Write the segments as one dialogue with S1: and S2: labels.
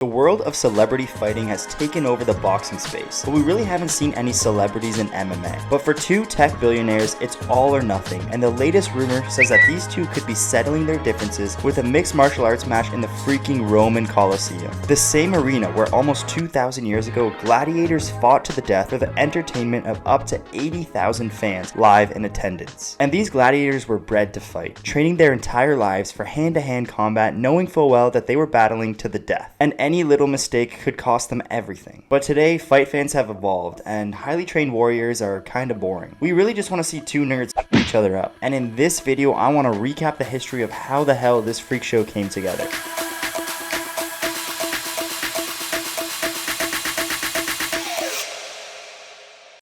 S1: The world of celebrity fighting has taken over the boxing space, but we really haven't seen any celebrities in MMA. But for two tech billionaires, it's all or nothing, and the latest rumor says that these two could be settling their differences with a mixed martial arts match in the freaking Roman Colosseum. The same arena where almost 2,000 years ago, gladiators fought to the death for the entertainment of up to 80,000 fans live in attendance. And these gladiators were bred to fight, training their entire lives for hand-to-hand combat, knowing full well that they were battling to the death. And any little mistake could cost them everything. But today, fight fans have evolved, and highly trained warriors are kinda boring. We really just want to see two nerds beat each other up. And in this video, I want to recap the history of how the hell this freak show came together.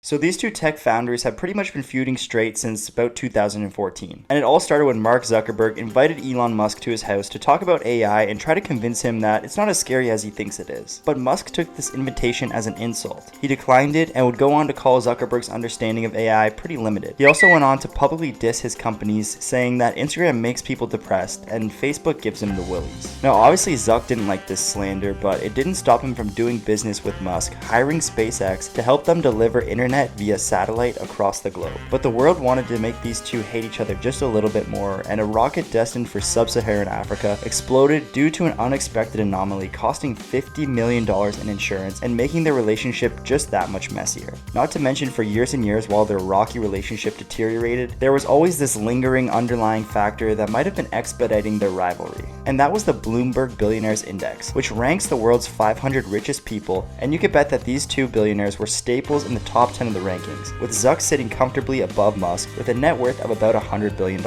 S1: So these two tech founders have pretty much been feuding straight since about 2014. And it all started when Mark Zuckerberg invited Elon Musk to his house to talk about AI and try to convince him that it's not as scary as he thinks it is. But Musk took this invitation as an insult. He declined it and would go on to call Zuckerberg's understanding of AI pretty limited. He also went on to publicly diss his companies, saying that Instagram makes people depressed and Facebook gives him the willies. Now obviously Zuck didn't like this slander, but it didn't stop him from doing business with Musk, hiring SpaceX to help them deliver internet via satellite across the globe. But the world wanted to make these two hate each other just a little bit more, and a rocket destined for sub-Saharan Africa exploded due to an unexpected anomaly, costing $50 million in insurance and making their relationship just that much messier. Not to mention, for years and years while their rocky relationship deteriorated, there was always this lingering underlying factor that might have been expediting their rivalry. And that was the Bloomberg Billionaires Index, which ranks the world's 500 richest people, and you could bet that these two billionaires were staples in the top 10 of the rankings, with Zuck sitting comfortably above Musk with a net worth of about $100 billion.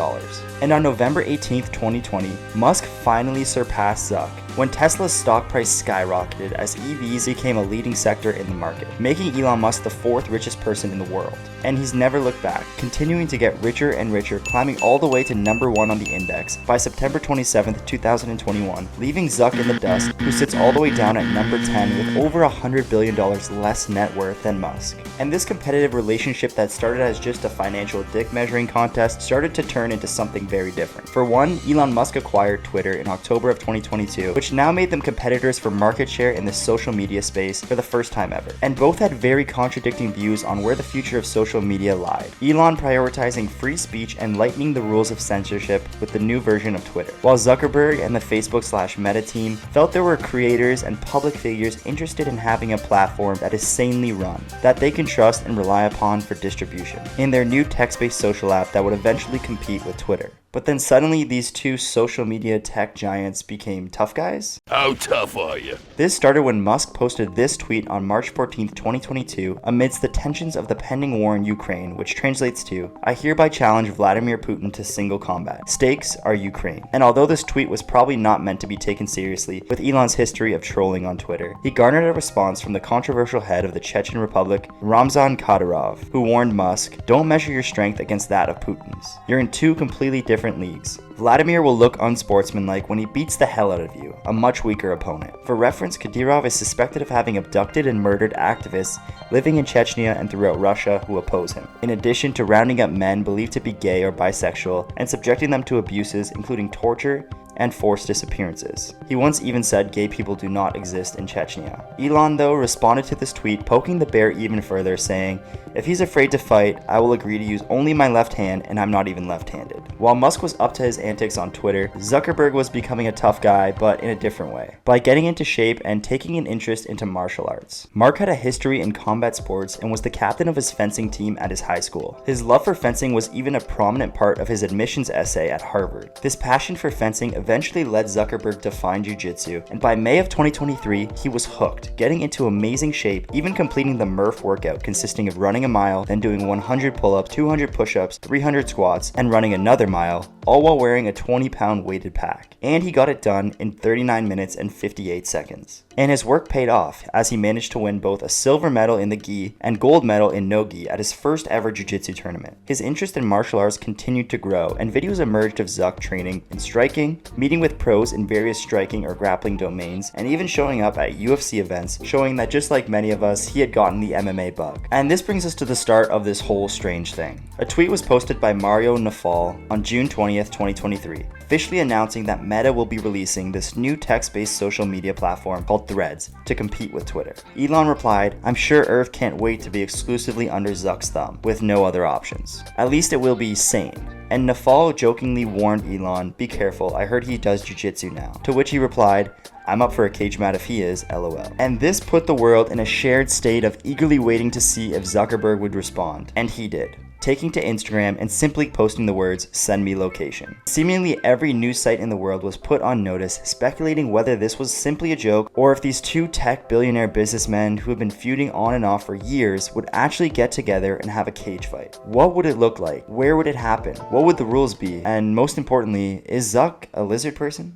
S1: And on November 18th, 2020, Musk finally surpassed Zuck when Tesla's stock price skyrocketed as EVs became a leading sector in the market, making Elon Musk the fourth richest person in the world. And he's never looked back, continuing to get richer and richer, climbing all the way to number 1 on the index by September 27th, 2021, leaving Zuck in the dust, who sits all the way down at number 10 with over $100 billion less net worth than Musk. And this competitive relationship that started as just a financial dick measuring contest started to turn into something very different. For one, Elon Musk acquired Twitter in October of 2022, which now made them competitors for market share in the social media space for the first time ever. And both had very contradicting views on where the future of social media lied. Elon prioritizing free speech and lightening the rules of censorship with the new version of Twitter, while Zuckerberg and the Facebook/Meta team felt there were creators and public figures interested in having a platform that is sanely run, that they can trust and rely upon for distribution, in their new text-based social app that would eventually compete with Twitter. But then suddenly these two social media tech giants became tough guys?
S2: How tough are you?
S1: This started when Musk posted this tweet on March 14th, 2022, amidst the tensions of the pending war in Ukraine, which translates to, "I hereby challenge Vladimir Putin to single combat. Stakes are Ukraine." And although this tweet was probably not meant to be taken seriously, with Elon's history of trolling on Twitter, he garnered a response from the controversial head of the Chechen Republic, Ramzan Kadyrov, who warned Musk, "Don't measure your strength against that of Putin's. You're in two completely different leagues. Vladimir will look unsportsmanlike when he beats the hell out of you, a much weaker opponent." For reference, Kadyrov is suspected of having abducted and murdered activists living in Chechnya and throughout Russia who oppose him, in addition to rounding up men believed to be gay or bisexual and subjecting them to abuses including torture and forced disappearances. He once even said gay people do not exist in Chechnya. Elon, though, responded to this tweet, poking the bear even further, saying, "If he's afraid to fight, I will agree to use only my left hand, and I'm not even left-handed." While Musk was up to his antics on Twitter, Zuckerberg was becoming a tough guy, but in a different way, by getting into shape and taking an interest into martial arts. Mark had a history in combat sports and was the captain of his fencing team at his high school. His love for fencing was even a prominent part of his admissions essay at Harvard. This passion for fencing eventually led Zuckerberg to find jiu-jitsu, and by May of 2023, he was hooked, getting into amazing shape, even completing the Murph workout consisting of running a mile, then doing 100 pull-ups, 200 push-ups, 300 squats, and running another mile, all while wearing a 20-pound weighted pack. And he got it done in 39 minutes and 58 seconds. And his work paid off, as he managed to win both a silver medal in the gi and gold medal in no gi at his first ever jiu-jitsu tournament. His interest in martial arts continued to grow, and videos emerged of Zuck training in striking, meeting with pros in various striking or grappling domains, and even showing up at UFC events, showing that just like many of us, he had gotten the MMA bug. And this brings us to the start of this whole strange thing. A tweet was posted by Mario Nafal on June 20th, 20th, 2023, officially announcing that Meta will be releasing this new text-based social media platform called Threads to compete with Twitter. Elon replied, "I'm sure Earth can't wait to be exclusively under Zuck's thumb, with no other options. At least it will be sane." And Nafal jokingly warned Elon, "Be careful, I heard he does jiu-jitsu now." To which he replied, "I'm up for a cage match if he is, lol." And this put the world in a shared state of eagerly waiting to see if Zuckerberg would respond. And he did, taking to Instagram and simply posting the words, "Send me location." Seemingly every news site in the world was put on notice, speculating whether this was simply a joke or if these two tech billionaire businessmen who have been feuding on and off for years would actually get together and have a cage fight. What would it look like? Where would it happen? What would the rules be? And most importantly, is Zuck a lizard person?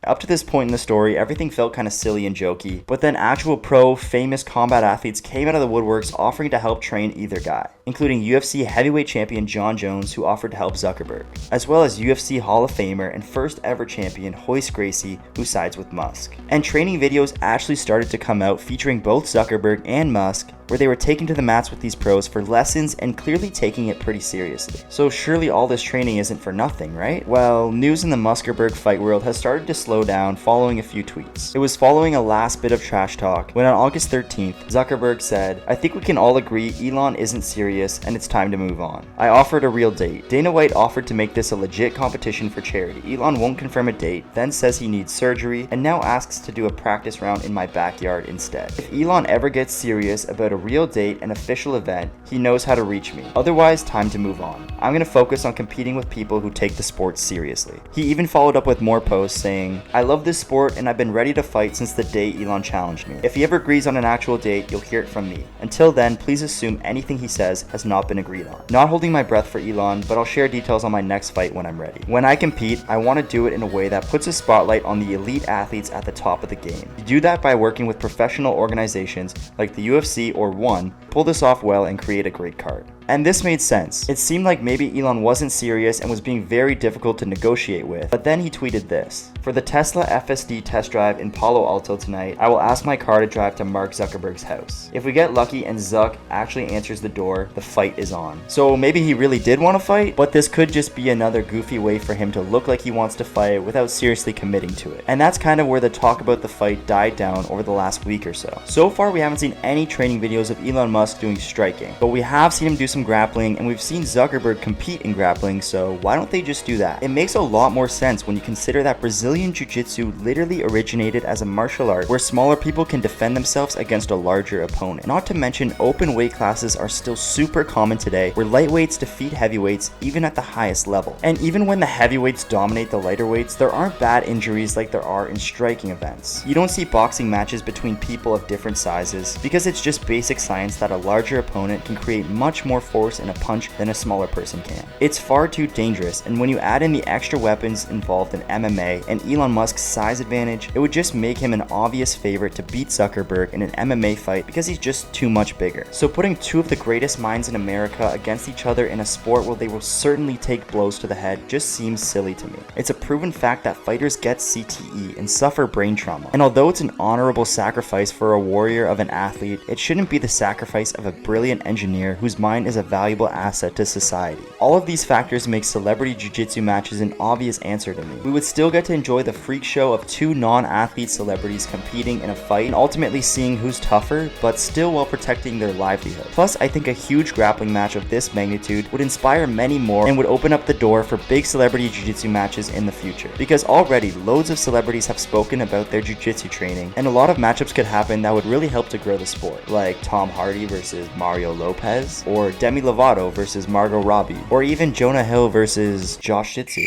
S1: Up to this point in the story, everything felt kind of silly and jokey, but then actual pro, famous combat athletes came out of the woodworks offering to help train either guy, including UFC heavyweight champion Jon Jones, who offered to help Zuckerberg, as well as UFC Hall of Famer and first ever champion Royce Gracie, who sides with Musk. And training videos actually started to come out featuring both Zuckerberg and Musk, where they were taken to the mats with these pros for lessons and clearly taking it pretty seriously. So surely all this training isn't for nothing, right? Well, news in the Muskerberg fight world has started to slow down following a few tweets. It was following a last bit of trash talk when on August 13th, Zuckerberg said, "I think we can all agree Elon isn't serious and it's time to move on. I offered a real date. Dana White offered to make this a legit competition for charity. Elon won't confirm a date, then says he needs surgery, and now asks to do a practice round in my backyard instead. If Elon ever gets serious about a real date and official event, he knows how to reach me. Otherwise, time to move on. I'm gonna focus on competing with people who take the sport seriously." He even followed up with more posts saying, "I love this sport and I've been ready to fight since the day Elon challenged me. If he ever agrees on an actual date, you'll hear it from me. Until then, please assume anything he says has not been agreed on. Not holding my breath for Elon, but I'll share details on my next fight when I'm ready. When I compete, I want to do it in a way that puts a spotlight on the elite athletes at the top of the game. You do that by working with professional organizations like the UFC or ONE, pull this off well and create a great card." And this made sense. It seemed like maybe Elon wasn't serious and was being very difficult to negotiate with. But then he tweeted this: "For the Tesla FSD test drive in Palo Alto tonight, I will ask my car to drive to Mark Zuckerberg's house. If we get lucky and Zuck actually answers the door, the fight is on." So maybe he really did want to fight, but this could just be another goofy way for him to look like he wants to fight without seriously committing to it. And that's kind of where the talk about the fight died down over the last week or so. So far we haven't seen any training videos of Elon Musk doing striking, but we have seen him do some grappling, and we've seen Zuckerberg compete in grappling, so why don't they just do that? It makes a lot more sense when you consider that Brazilian Jiu-Jitsu literally originated as a martial art where smaller people can defend themselves against a larger opponent. Not to mention, open weight classes are still super common today where lightweights defeat heavyweights even at the highest level. And even when the heavyweights dominate the lighter weights, there aren't bad injuries like there are in striking events. You don't see boxing matches between people of different sizes because it's just basic science that a larger opponent can create much more force in a punch than a smaller person can. It's far too dangerous, and when you add in the extra weapons involved in MMA and Elon Musk's size advantage, it would just make him an obvious favorite to beat Zuckerberg in an MMA fight because he's just too much bigger. So putting two of the greatest minds in America against each other in a sport where they will certainly take blows to the head just seems silly to me. It's a proven fact that fighters get CTE and suffer brain trauma, and although it's an honorable sacrifice for a warrior of an athlete, it shouldn't be the sacrifice of a brilliant engineer whose mind is a valuable asset to society. All of these factors make celebrity jiu-jitsu matches an obvious answer to me. We would still get to enjoy the freak show of two non-athlete celebrities competing in a fight and ultimately seeing who's tougher, but still while protecting their livelihood. Plus, I think a huge grappling match of this magnitude would inspire many more and would open up the door for big celebrity jiu-jitsu matches in the future. Because already, loads of celebrities have spoken about their jiu-jitsu training, and a lot of matchups could happen that would really help to grow the sport, like Tom Hardy versus Mario Lopez, or Demi Lovato versus Margot Robbie, or even Jonah Hill versus Josh Jitsu.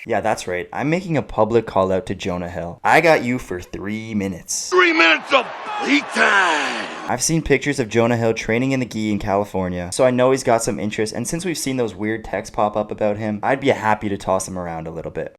S1: Yeah, that's right. I'm making a public call out to Jonah Hill. I got you for 3 minutes.
S2: 3 minutes of heat time!
S1: I've seen pictures of Jonah Hill training in the gi in California, so I know he's got some interest, and since we've seen those weird texts pop up about him, I'd be happy to toss him around a little bit.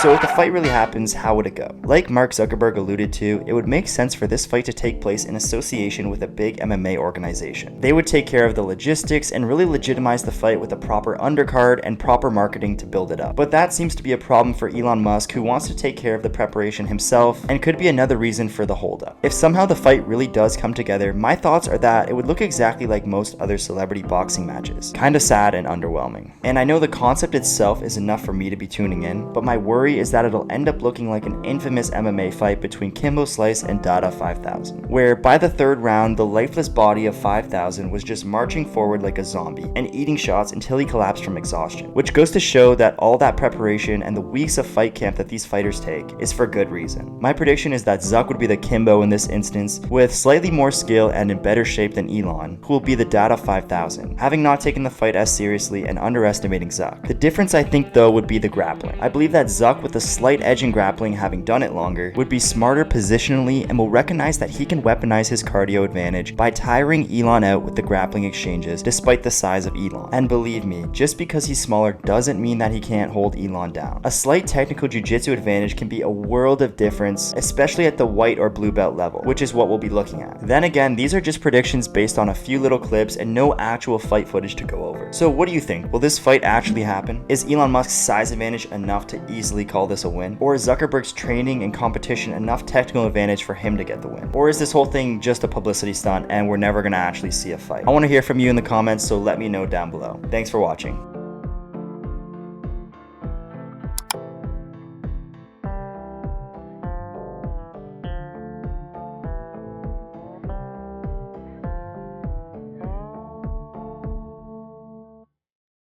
S1: So if the fight really happens, how would it go? Like Mark Zuckerberg alluded to, it would make sense for this fight to take place in association with a big MMA organization. They would take care of the logistics and really legitimize the fight with a proper undercard and proper marketing to build it up. But that seems to be a problem for Elon Musk, who wants to take care of the preparation himself, and could be another reason for the holdup. If somehow the fight really does come together, my thoughts are that it would look exactly like most other celebrity boxing matches. Kinda sad and underwhelming. And I know the concept itself is enough for me to be tuning in, but my worry is that it'll end up looking like an infamous MMA fight between Kimbo Slice and Dada 5000, where by the third round, the lifeless body of 5000 was just marching forward like a zombie and eating shots until he collapsed from exhaustion, which goes to show that all that preparation and the weeks of fight camp that these fighters take is for good reason. My prediction is that Zucc would be the Kimbo in this instance, with slightly more skill and in better shape than Elon, who will be the Dada 5000, having not taken the fight as seriously and underestimating Zucc. The difference I think though would be the grappling. I believe that Zucc, with a slight edge in grappling, having done it longer, would be smarter positionally and will recognize that he can weaponize his cardio advantage by tiring Elon out with the grappling exchanges despite the size of Elon. And believe me, just because he's smaller doesn't mean that he can't hold Elon down. A slight technical jiu-jitsu advantage can be a world of difference, especially at the white or blue belt level, which is what we'll be looking at. Then again, these are just predictions based on a few little clips and no actual fight footage to go over. So what do you think? Will this fight actually happen? Is Elon Musk's size advantage enough to easily call this a win? Or is Zuckerberg's training and competition enough technical advantage for him to get the win? Or is this whole thing just a publicity stunt and we're never gonna actually see a fight? I wanna hear from you in the comments, so let me know down below. Thanks for watching.